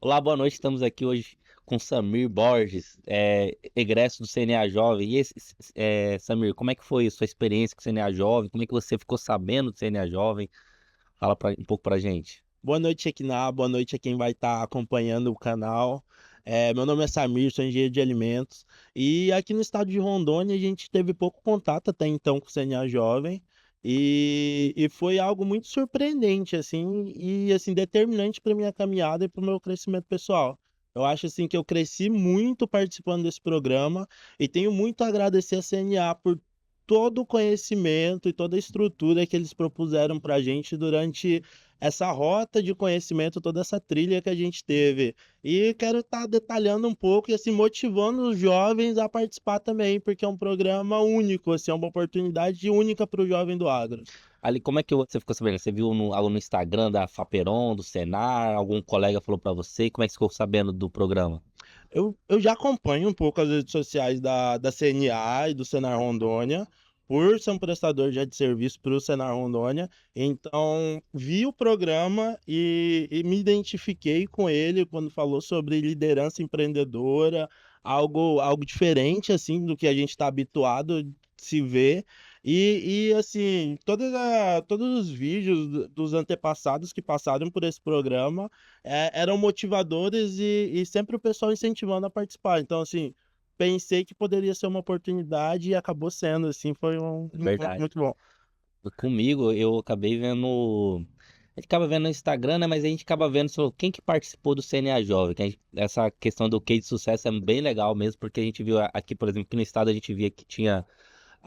Olá, boa noite. Estamos aqui hoje com Samir Borges, egresso do CNA Jovem. E Samir, como é que foi a sua experiência com o CNA Jovem? Como é que você ficou sabendo do CNA Jovem? Fala um pouco pra gente. Boa noite, Equiná. Boa noite a quem vai estar acompanhando o canal. Meu nome é Samir, sou engenheiro de alimentos. E aqui no estado de Rondônia a gente teve pouco contato até então com o CNA Jovem. E foi algo muito surpreendente, assim, e assim, determinante para minha caminhada e para o meu crescimento pessoal. Eu acho assim que eu cresci muito participando desse programa e tenho muito a agradecer a CNA por todo o conhecimento e toda a estrutura que eles propuseram para a gente durante essa rota de conhecimento, toda essa trilha que a gente teve. E quero estar detalhando um pouco e assim motivando os jovens a participar também, porque é um programa único, assim, é uma oportunidade única para o jovem do agro. Ali, como é que você ficou sabendo? Você viu algo no Instagram da Faperon, do Senar? Algum colega falou pra você? Como é que você ficou sabendo do programa? Eu já acompanho um pouco as redes sociais da CNA e do Senar Rondônia, por ser um prestador já de serviço para o Senar Rondônia. Então, vi o programa e me identifiquei com ele quando falou sobre liderança empreendedora, algo diferente assim do que a gente está habituado de se ver. Assim, todos os vídeos dos antepassados que passaram por esse programa eram motivadores e sempre o pessoal incentivando a participar. Então, assim, pensei que poderia ser uma oportunidade e acabou sendo, assim, foi Verdade. muito bom. Comigo, eu acabei vendo. A gente acaba vendo no Instagram, né? Mas a gente acaba vendo quem que participou do CNA Jovem. Essa questão do case de sucesso é bem legal mesmo, porque a gente viu aqui, por exemplo, aqui no estado a gente via que tinha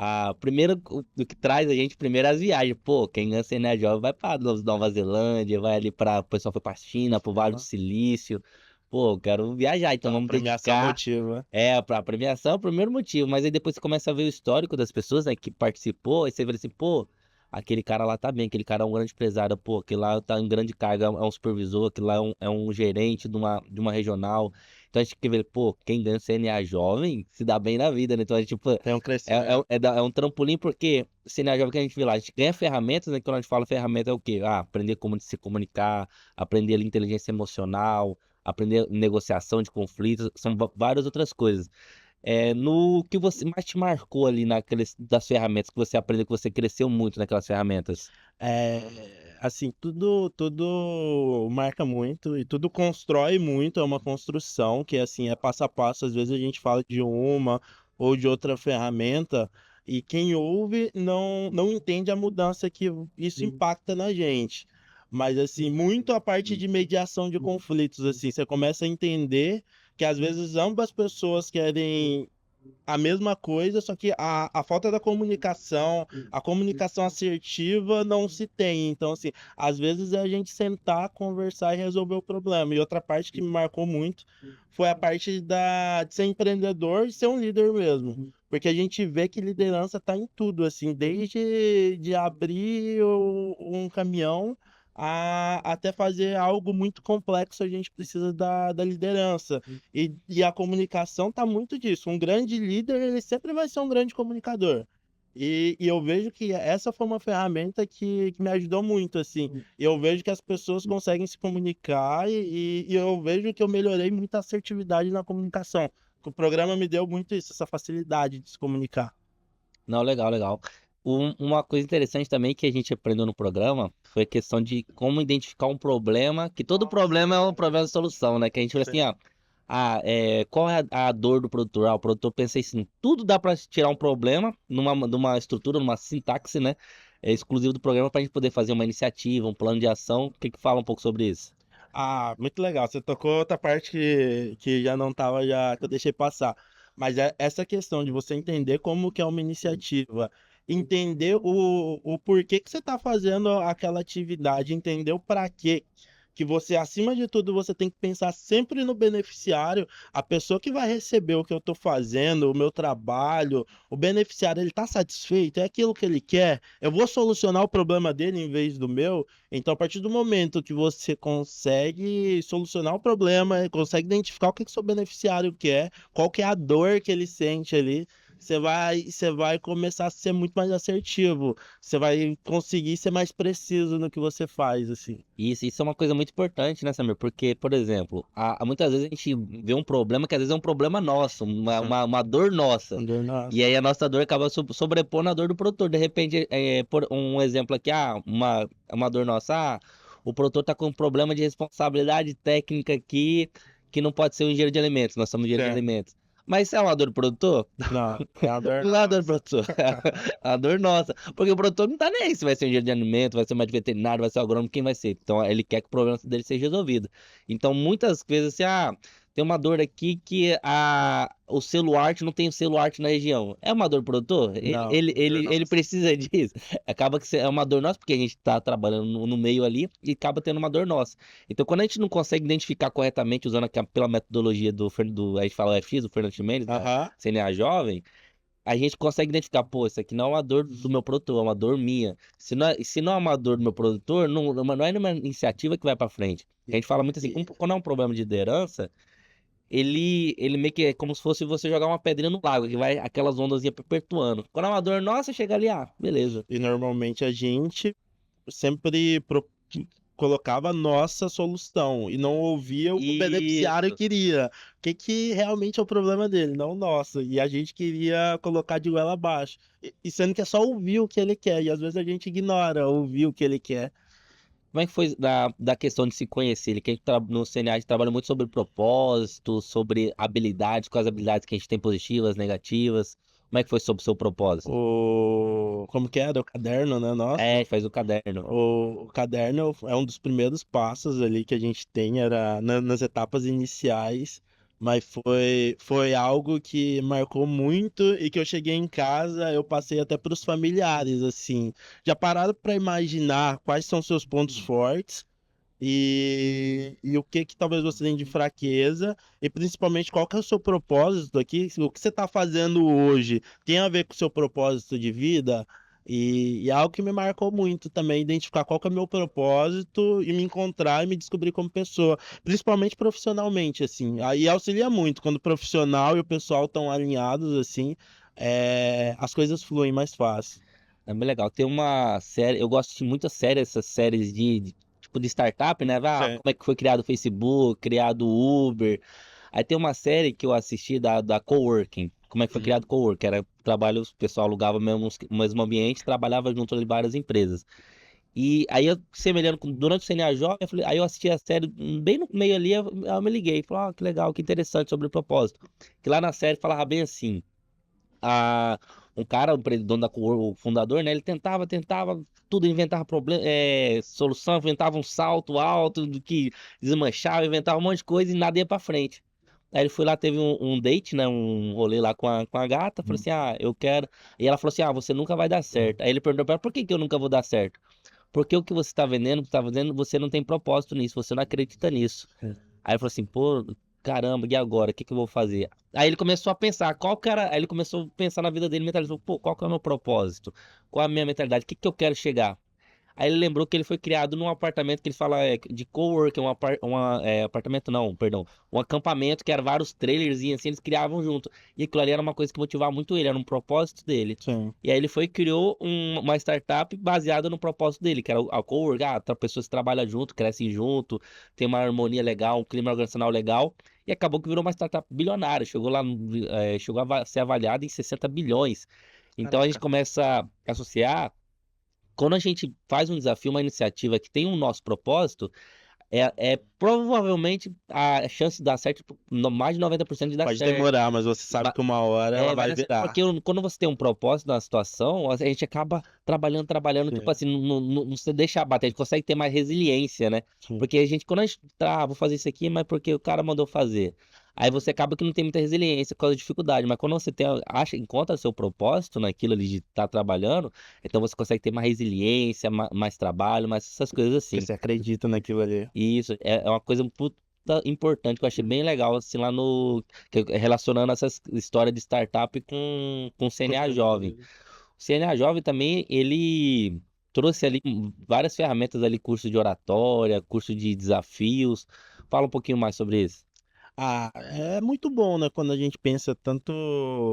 a primeira do que traz a gente primeiro as viagens. Pô, quem ganha CNA Jovem vai pra Nova Zelândia, vai ali pra. O pessoal foi pra China, pro Vale do Aham. Silício. Pô, eu quero viajar, então Então, a vamos premiação dedicar. motiva. Pra premiação é o primeiro motivo, mas aí depois você começa a ver o histórico das pessoas, né, que participou, aí você vê assim, pô, aquele cara lá tá bem, aquele cara é um grande empresário, pô, aquele lá tá em grande carga, é um supervisor, aquele lá é um gerente de uma regional. Então a gente quer ver, pô, quem ganha o CNA jovem se dá bem na vida, né? Então a gente, pô, Tem um é, é, crescimento. é um trampolim, porque o CNA jovem que a gente vê lá, a gente ganha ferramentas, né? Quando a gente fala ferramenta é o quê? Ah, aprender como se comunicar, aprender ali inteligência emocional, aprender negociação de conflitos, são várias outras coisas. No que você mais te marcou ali das ferramentas que você aprendeu, que você cresceu muito naquelas ferramentas? Assim, tudo marca muito e tudo constrói muito, é uma construção que, assim, é passo a passo. Às vezes a gente fala de uma ou de outra ferramenta e quem ouve não entende a mudança que isso impacta na gente. Mas, assim, muito a parte de mediação de conflitos, assim, você começa a entender que às vezes ambas pessoas querem a mesma coisa, só que a falta da comunicação, a comunicação assertiva não se tem. Então, assim, às vezes é a gente sentar, conversar e resolver o problema. E outra parte que me marcou muito foi a parte de ser empreendedor e ser um líder mesmo. Porque a gente vê que liderança está em tudo, assim, desde de abrir um caminhão até fazer algo muito complexo, a gente precisa da liderança. E a comunicação tá muito disso. Um grande líder, ele sempre vai ser um grande comunicador. E eu vejo que essa foi uma ferramenta que me ajudou muito, assim. Eu vejo que as pessoas conseguem se comunicar e eu vejo que eu melhorei muito a assertividade na comunicação. O programa me deu muito isso, essa facilidade de se comunicar. Não, legal, legal. Uma coisa interessante também que a gente aprendeu no programa foi a questão de como identificar um problema, que todo problema é um problema de solução, né? Que a gente falou assim, Sim. ó, qual é a dor do produtor? Ah, o produtor pensa assim, tudo dá para tirar um problema numa estrutura, numa sintaxe, né? É exclusivo do programa para a gente poder fazer uma iniciativa, um plano de ação. O que que fala um pouco sobre isso? Ah, muito legal. Você tocou outra parte que já não estava, já que eu deixei passar. Mas é essa questão de você entender como que é uma iniciativa, entender o porquê que você está fazendo aquela atividade, entender o para quê. Que você, acima de tudo, você tem que pensar sempre no beneficiário, a pessoa que vai receber o que eu estou fazendo, o meu trabalho, o beneficiário, ele está satisfeito? É aquilo que ele quer? Eu vou solucionar o problema dele em vez do meu? Então, a partir do momento que você consegue solucionar o problema, consegue identificar o que que seu beneficiário quer, qual que é a dor que ele sente ali, você vai começar a ser muito mais assertivo. Você vai conseguir ser mais preciso no que você faz, assim. Isso é uma coisa muito importante, né, Samir? Porque, por exemplo, muitas vezes a gente vê um problema que às vezes é um problema nosso, uma dor nossa. Entendeu? E Nossa. aí a nossa dor acaba sobrepondo a dor do produtor. De repente, por um exemplo aqui, uma dor nossa, o produtor tá com um problema de responsabilidade técnica aqui, que não pode ser o engenheiro de alimentos, nós somos engenheiro de É. alimentos. Mas isso é uma dor do produtor? Não, é uma dor Não é a dor do nossa. produtor, é a dor nossa. Porque o produtor não tá nem aí se vai ser um engenheiro de alimento, vai ser um médico veterinário, vai ser um agrônomo, quem vai ser. Então ele quer que o problema dele seja resolvido. Então muitas vezes assim, tem uma dor aqui que o selo arte não tem o selo arte na região. É uma dor do produtor? Ele, Não, ele, é uma dor ele, ele nossa. precisa disso. Acaba que é uma dor nossa, porque a gente tá trabalhando no meio ali e acaba tendo uma dor nossa. Então quando a gente não consegue identificar corretamente, usando pela metodologia a gente fala o FX, do Fernando Chimenez, da Aham. CNA Jovem, a gente consegue identificar, pô, isso aqui não é uma dor do meu produtor, é uma dor minha. Se não é uma dor do meu produtor, não é numa iniciativa que vai pra frente. A gente fala muito assim, E- quando é um problema de liderança, ele meio que é como se fosse você jogar uma pedrinha no lago, que vai aquelas ondas perpetuando. Quando é uma dor nossa, chega ali, beleza. E normalmente a gente sempre colocava a nossa solução e não ouvia o que o beneficiário Isso. queria. O que que realmente é o problema dele, não o nosso. E a gente queria colocar de goela abaixo. E sendo que é só ouvir o que ele quer. E às vezes a gente ignora ouvir o que ele quer. Como é que foi da questão de se conhecer? Que a gente no CNA a gente trabalha muito sobre propósito, sobre habilidades, quais habilidades que a gente tem positivas, negativas. Como é que foi sobre o seu propósito? Como que era? O caderno, né? É, a Nossa. gente faz o caderno. O caderno é um dos primeiros passos ali que a gente tem, era nas etapas iniciais, mas foi algo que marcou muito e que eu cheguei em casa, eu passei até para os familiares, assim. Já pararam para imaginar quais são seus pontos fortes e o que que talvez você tenha de fraqueza e principalmente qual que é o seu propósito aqui, o que você está fazendo hoje tem a ver com o seu propósito de vida? E é algo que me marcou muito também, identificar qual que é o meu propósito e me encontrar e me descobrir como pessoa, principalmente profissionalmente, assim. Aí auxilia muito quando o profissional e o pessoal estão alinhados, assim, as coisas fluem mais fácil. É bem legal. Tem uma série, eu gosto de muitas séries, essas séries tipo de startup, né? Sim. Como é que foi criado o Facebook, criado o Uber. Aí tem uma série que eu assisti da Coworking. Como é que foi criado o Uhum. Coworking? Era trabalho, o pessoal alugava o mesmo ambiente, trabalhava junto de várias empresas. E aí eu, semelhando durante o CNA Jovem, aí eu assisti a série, bem no meio ali, eu me liguei, falei, que legal, que interessante sobre o propósito. Que lá na série falava bem assim, a, um cara, dono o fundador, né? Ele tentava tudo, inventava problema, solução, inventava um salto alto do que desmanchava, inventava um monte de coisa e nada ia pra frente. Aí ele foi lá, teve um date, né? Um rolê lá com a gata, falou assim: eu quero. E ela falou assim: você nunca vai dar certo. Aí ele perguntou pra ela: por que que eu nunca vou dar certo? Porque o que você tá vendendo, você não tem propósito nisso, você não acredita nisso. Aí ele falou assim, pô, caramba, e agora? O que que eu vou fazer? Aí ele começou a pensar, qual que era. Aí ele começou a pensar na vida dele, mentalizou, pô, qual que é o meu propósito? Qual é a minha mentalidade? O que que eu quero chegar? Aí ele lembrou que ele foi criado num apartamento que ele fala de coworking, apartamento não, perdão, um acampamento que era vários trailers e assim eles criavam junto. E aquilo ali era uma coisa que motivava muito ele, era um propósito dele. Sim. E aí ele foi e criou uma startup baseada no propósito dele, que era a coworking, pessoas que trabalham junto, crescem junto, tem uma harmonia legal, um clima organizacional legal. E acabou que virou uma startup bilionária, chegou lá, chegou a ser avaliada em 60 bilhões. Então a gente Caraca. começa a associar quando a gente faz um desafio, uma iniciativa que tem um nosso propósito, provavelmente a chance de dar certo, mais de 90% de dar Pode certo. demorar, mas você sabe que uma hora ela Vai vai dar certo, virar. porque quando você tem um propósito na situação, a gente acaba trabalhando, tipo Sim, assim, não se deixa abater, a gente consegue ter mais resiliência, né? sim. Porque quando a gente vou fazer isso aqui, mas porque o cara mandou fazer. Aí você acaba que não tem muita resiliência por causa da dificuldade, mas quando você encontra seu propósito naquilo ali de estar trabalhando, então você consegue ter mais resiliência, mais trabalho, mais essas coisas Porque assim. você acredita naquilo ali. E isso é uma coisa puta importante que eu achei bem legal, assim, relacionando essa história de startup com o CNA Jovem. O CNA Jovem também, ele trouxe ali várias ferramentas ali, curso de oratória, curso de desafios. Fala um pouquinho mais sobre isso. Ah, é muito bom, né? Quando a gente pensa tanto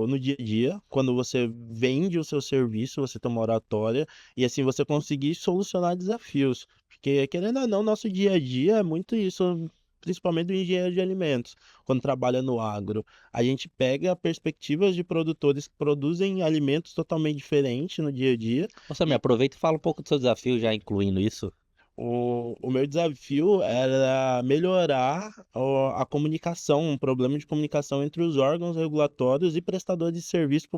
no dia a dia, quando você vende o seu serviço, você tem uma oratória, e assim você conseguir solucionar desafios. Porque, querendo ou não, nosso dia a dia é muito isso, principalmente do engenheiro de alimentos, quando trabalha no agro. A gente pega perspectivas de produtores que produzem alimentos totalmente diferentes no dia a dia. Nossa, me aproveita e fala um pouco do seu desafio, já incluindo isso. O meu desafio era melhorar a comunicação, um problema de comunicação entre os órgãos regulatórios e prestadores de serviço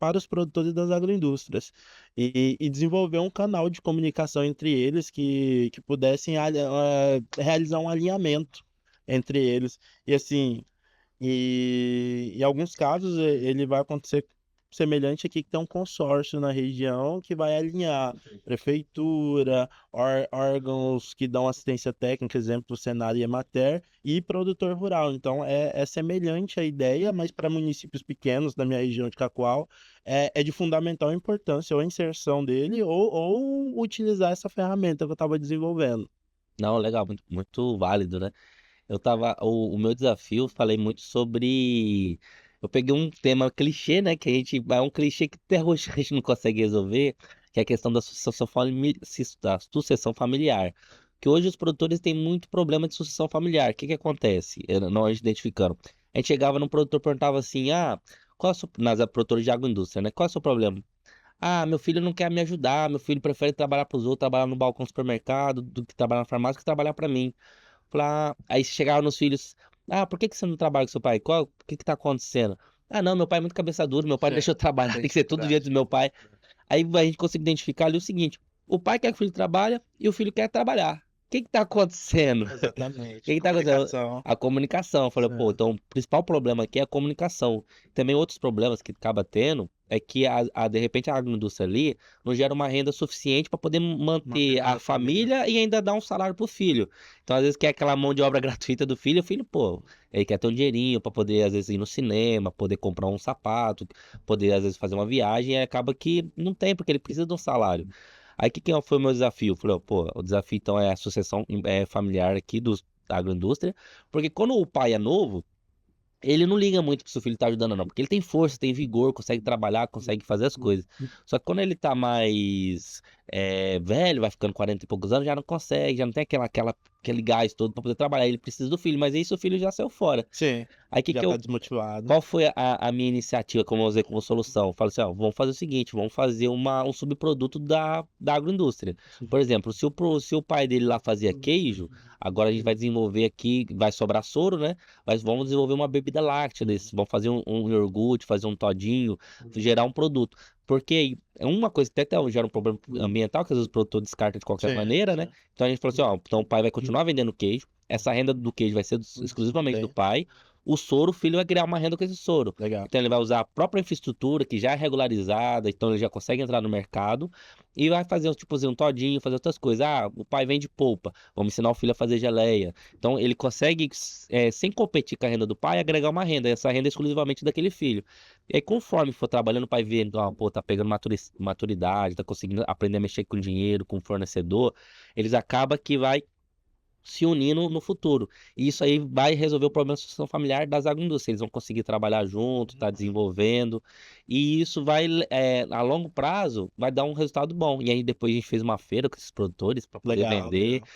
para os produtores das agroindústrias. E desenvolver um canal de comunicação entre eles que pudessem realizar um alinhamento entre eles. E assim, em alguns casos, ele vai acontecer semelhante aqui, que tem um consórcio na região que vai alinhar prefeitura, órgãos que dão assistência técnica, exemplo, Senar e Emater, e produtor rural. Então, é semelhante a ideia, mas para municípios pequenos da minha região de Cacoal, é de fundamental importância ou a inserção dele ou utilizar essa ferramenta que eu estava desenvolvendo. Não, legal, muito, muito válido, né? O meu desafio, falei muito sobre. Eu peguei um tema clichê, né? Que a gente. É um clichê que até hoje a gente não consegue resolver, que é a questão da sucessão familiar. Que hoje os produtores têm muito problema de sucessão familiar. O que que acontece? Nós identificando. A gente chegava num produtor e perguntava assim: qual é o seu, nas produtores de agroindústria, né? Qual é o seu problema? Ah, meu filho não quer me ajudar, meu filho prefere trabalhar para os outros, trabalhar no balcão do supermercado, do que trabalhar na farmácia, que trabalhar para mim. Aí chegava nos filhos, por que que você não trabalha com seu pai? O que que tá acontecendo? Ah, não, meu pai é muito cabeça dura, meu pai não deixa eu trabalhar, tem que ser tudo do jeito do meu pai. Aí a gente consegue identificar ali o seguinte, o pai quer que o filho trabalhe e o filho quer trabalhar. O que que tá acontecendo? O Exatamente. que que tá acontecendo? Comunicação. A comunicação. Eu falei, pô, Sim. então o principal problema aqui é a comunicação. Também outros problemas que acaba tendo é que de repente a agroindústria ali não gera uma renda suficiente para poder manter Manter a a família. família e ainda dar um salário pro filho. Então, às vezes, quer aquela mão de obra gratuita do filho, o filho, pô, ele quer ter um dinheirinho para poder, às vezes, ir no cinema, poder comprar um sapato, poder, às vezes, fazer uma viagem, e acaba que não tem, porque ele precisa de um salário. Aí, que foi o meu desafio? Eu falei, pô, o desafio, então, é a sucessão familiar aqui da agroindústria, porque quando o pai é novo, ele não liga muito pro seu filho estar ajudando, não, porque ele tem força, tem vigor, consegue trabalhar, consegue fazer as coisas. Só que quando ele tá mais velho, vai ficando 40 e poucos anos, já não consegue, já não tem aquele gás todo pra poder trabalhar. Ele precisa do filho, mas aí seu filho já saiu fora. Sim, Aí já tá desmotivado. qual foi a minha iniciativa, como eu usei como solução? Eu falei assim, ó, vamos fazer o seguinte, vamos fazer um subproduto da agroindústria. Por exemplo, se o pai dele lá fazia queijo, agora a gente vai desenvolver aqui, vai sobrar soro, né? Mas vamos desenvolver uma bebida láctea desse, vamos fazer um iogurte, fazer um todinho, gerar um produto. Porque é uma coisa que até gera um problema ambiental, que às vezes o produtor descarta de qualquer Sim, maneira, né? sim. Então a gente falou assim, ó, então o pai vai continuar vendendo queijo, essa renda do queijo vai ser exclusivamente do Bem, pai, o soro, o filho vai criar uma renda com esse soro. legal. Então ele vai usar a própria infraestrutura que já é regularizada, então ele já consegue entrar no mercado e vai fazer tipo assim, um todinho, fazer outras coisas. Ah, o pai vende polpa, vamos ensinar o filho a fazer geleia. Então ele consegue, sem competir com a renda do pai, agregar uma renda, essa renda é exclusivamente daquele filho. E aí conforme for trabalhando, o pai vendo, pô, tá pegando maturidade, tá conseguindo aprender a mexer com dinheiro, com fornecedor, eles acabam que vai se unindo no futuro. E isso aí vai resolver o problema da sucessão familiar das agroindústrias. Eles vão conseguir trabalhar junto, tá desenvolvendo. E isso vai, a longo prazo, vai dar um resultado bom. E aí depois a gente fez uma feira com esses produtores para poder Legal, vender. legal.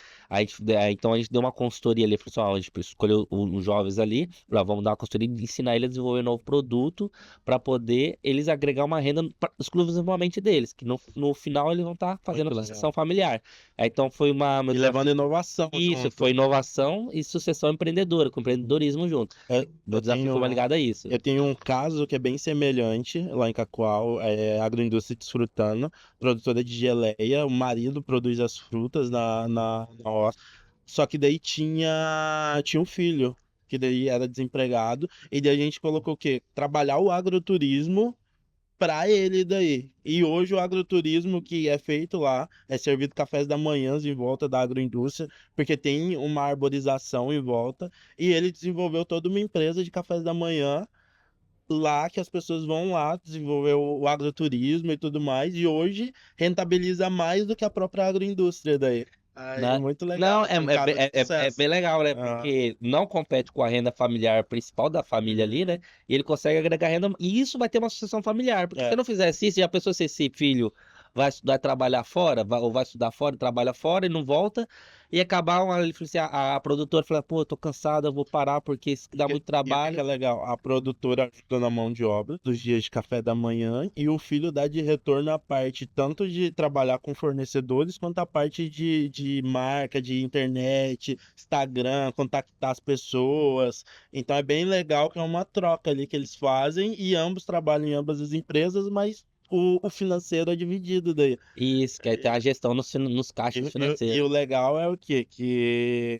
Então a gente deu uma consultoria ali, falou assim, ó, a gente escolheu os jovens ali, vamos dar uma consultoria e ensinar eles a desenvolver um novo produto para poder eles agregar uma renda exclusivamente deles, que no final eles vão estar fazendo Muito a legal. sucessão familiar. Então foi meu E desafio. levando inovação Isso, junto. foi inovação e sucessão empreendedora, com empreendedorismo junto. Eu, Meu eu desafio foi mais tenho, ligado a isso. eu tenho um caso que é bem semelhante lá em Cacoal, é agroindústria desfrutando, produtora de geleia, o marido produz as frutas na roça, só que daí tinha um filho, que daí era desempregado, e daí a gente colocou o quê? Trabalhar o agroturismo para ele daí. E hoje o agroturismo que é feito lá é servido cafés da manhã em volta da agroindústria, porque tem uma arborização em volta, e ele desenvolveu toda uma empresa de cafés da manhã lá que as pessoas vão lá desenvolver o agroturismo e tudo mais, e hoje rentabiliza mais do que a própria agroindústria daí. Aí, Né? muito legal, Não, assim, um caso de é sucesso. bem legal, né? Ah, Porque não compete com a renda familiar principal da família ali, né? E ele consegue agregar renda, e isso vai ter uma sucessão familiar. Porque se é. não fizesse isso, e a pessoa, se esse filho vai estudar e trabalhar fora, ou vai estudar fora e trabalha fora e não volta, e acabar ele falou assim, a produtora fala, pô, eu tô cansada, eu vou parar porque isso dá muito E o que que é trabalho. legal? A produtora ajuda na mão de obra dos dias de café da manhã e o filho dá de retorno a parte tanto de trabalhar com fornecedores quanto a parte de marca, de internet, Instagram, contactar as pessoas. Então é bem legal que é uma troca ali que eles fazem e ambos trabalham em ambas as empresas, mas o financeiro é dividido daí. Isso, que aí tem a gestão nos caixas E financeiros. o legal é o quê? Que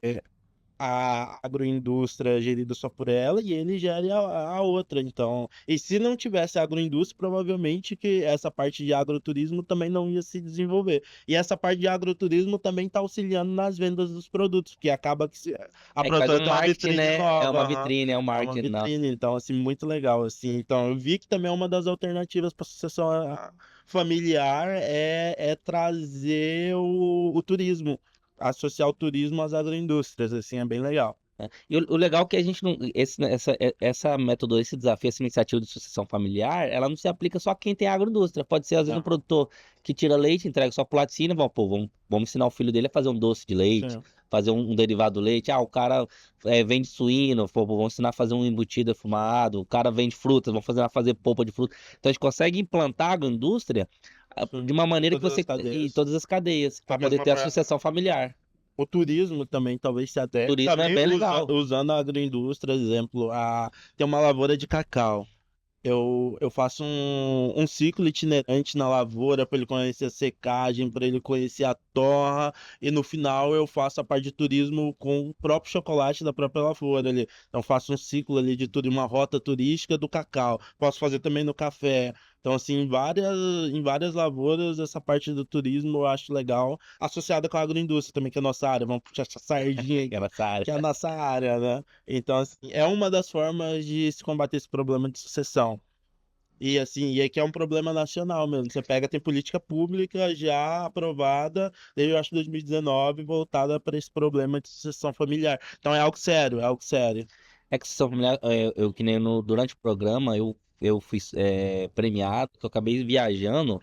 a agroindústria é gerida só por ela e ele gere a outra. Então, e se não tivesse agroindústria, provavelmente que essa parte de agroturismo também não ia se desenvolver. E essa parte de agroturismo também está auxiliando nas vendas dos produtos, porque acaba que a É que faz produtora um tem uma marketing, vitrine né? É nova, uma aham. vitrine, é um É uma marketing. Não. vitrine, então, assim, muito legal, assim. Então, eu vi que também é uma das alternativas para a sucessão familiar é trazer o turismo, associar o turismo às agroindústrias, assim, é bem legal. Né? E o legal é que a gente não. Essa método, esse desafio, essa iniciativa de sucessão familiar, ela não se aplica só a quem tem agroindústria. Pode ser, às vezes, um Aham, produtor que tira leite, entrega só pro laticínio, pô, vamos ensinar o filho dele a fazer um doce de leite, sim. fazer um derivado do leite. Ah, o cara vende suíno, pô, vamos ensinar a fazer um embutido defumado. O cara vende frutas, vamos fazer polpa de fruta. Então a gente consegue implantar a agroindústria de uma maneira que Todas as você. Em cadeias. todas as cadeias, Da para poder mesma ter a forma, sucessão familiar. o turismo também talvez se O adeque, turismo é também bem legal. usando a agroindústria, exemplo, tem uma lavoura de cacau. Eu faço um ciclo itinerante na lavoura para ele conhecer a secagem, para ele conhecer a torra, e no final eu faço a parte de turismo com o próprio chocolate da própria lavoura ali. Então faço um ciclo ali de tudo, uma rota turística do cacau. Posso fazer também no café. Então, assim, em várias lavouras, essa parte do turismo eu acho legal, associada com a agroindústria também, que é a nossa área. Vamos puxar essa sardinha Que é aqui, nessa área. que é a nossa área, né? Então, assim, é uma das formas de se combater esse problema de sucessão. E assim, e aqui é um problema nacional mesmo. Você pega, tem política pública já aprovada, desde eu acho 2019, voltada para esse problema de sucessão familiar. Então é algo sério, é algo sério. É que são familiar, eu que nem durante o programa eu fui premiado, que eu acabei viajando,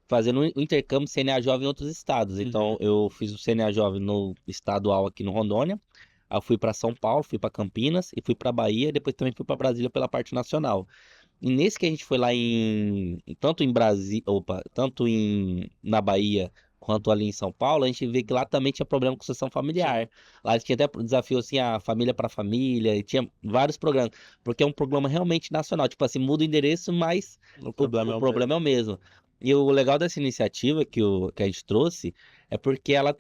fazendo o intercâmbio CNA Jovem em outros estados. Então Uhum. eu fiz o CNA Jovem no estadual aqui no Rondônia, aí eu fui para São Paulo, fui para Campinas e fui para Bahia, depois também fui para Brasília pela parte nacional. E nesse que a gente foi lá tanto em Brasília, opa, tanto na Bahia quanto ali em São Paulo, a gente vê que lá também tinha problema com sucessão Sim, familiar. Lá tinha até desafio assim, a família para família, e tinha vários programas, porque é um programa realmente nacional, tipo assim, muda o endereço, mas o o problema é o mesmo. problema é o mesmo. E o legal dessa iniciativa que a gente trouxe é porque ela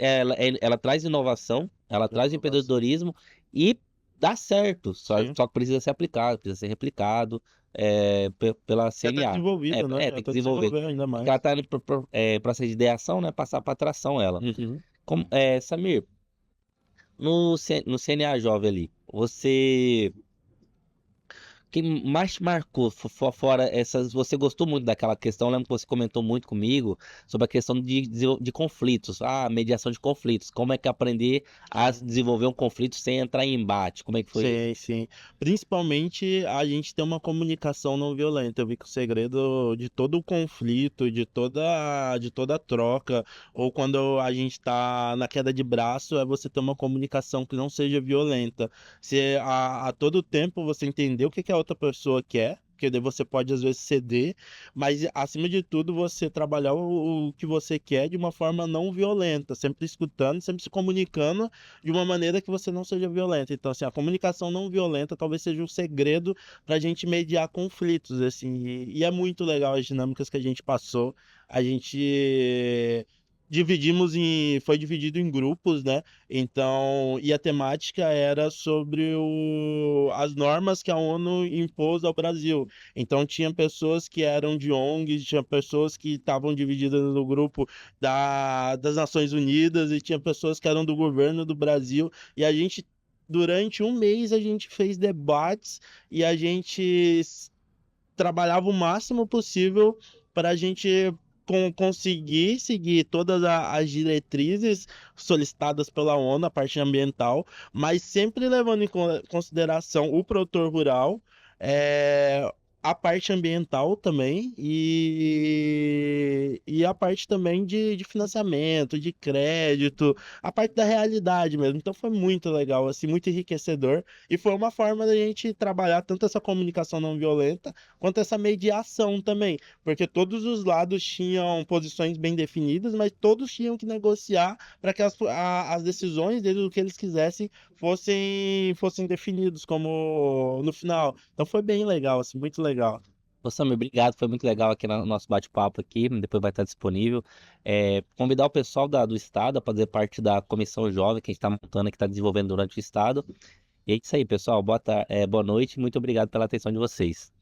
traz inovação, ela traz Inovação. empreendedorismo e dá certo, Sim. só que precisa ser aplicado, precisa ser replicado pela Já está CNA. desenvolvida, né? Já Tem que está desenvolver. desenvolvendo ainda Porque ela mais. está no processo de ideação, né? Passar para atração ela. Uhum. Samir, no CNA Jovem ali, você. Quem mais te marcou, fora essas. Você gostou muito daquela questão? Eu lembro que você comentou muito comigo sobre a questão de conflitos. Ah, mediação de conflitos. Como é que aprender a desenvolver um conflito sem entrar em embate? Como é que foi? Sim, sim. Principalmente a gente ter uma comunicação não violenta. Eu vi que o segredo de todo o conflito, de toda a troca, ou quando a gente está na queda de braço, é você ter uma comunicação que não seja violenta. Se a todo tempo você entender o que que a outra pessoa quer. Porque daí você pode às vezes ceder, mas acima de tudo você trabalhar o que você quer de uma forma não violenta, sempre escutando, sempre se comunicando de uma maneira que você não seja violenta. Então, assim, a comunicação não violenta talvez seja o segredo para a gente mediar conflitos, assim, e é muito legal as dinâmicas que a gente passou. A gente foi dividido em grupos, né? Então, e a temática era sobre as normas que a ONU impôs ao Brasil. Então, tinha pessoas que eram de ONGs, tinha pessoas que estavam divididas no grupo das Nações Unidas e tinha pessoas que eram do governo do Brasil e durante um mês a gente fez debates e a gente trabalhava o máximo possível para a gente conseguir seguir todas as diretrizes solicitadas pela ONU, a parte ambiental, mas sempre levando em consideração o produtor rural, é, a parte ambiental também e a parte também de financiamento, de crédito, a parte da realidade mesmo. Então foi muito legal, assim, muito enriquecedor e foi uma forma da gente trabalhar tanto essa comunicação não violenta quanto essa mediação também, porque todos os lados tinham posições bem definidas, mas todos tinham que negociar para que as decisões deles, o que eles quisessem, fossem definidos como no final. Então foi bem legal, assim, muito legal. Ô, Samir, obrigado, foi muito legal aqui no nosso bate-papo aqui, depois vai estar disponível. Convidar o pessoal do estado a fazer parte da comissão jovem que a gente está montando, que está desenvolvendo durante o estado. E é isso aí, pessoal. Boa noite, muito obrigado pela atenção de vocês.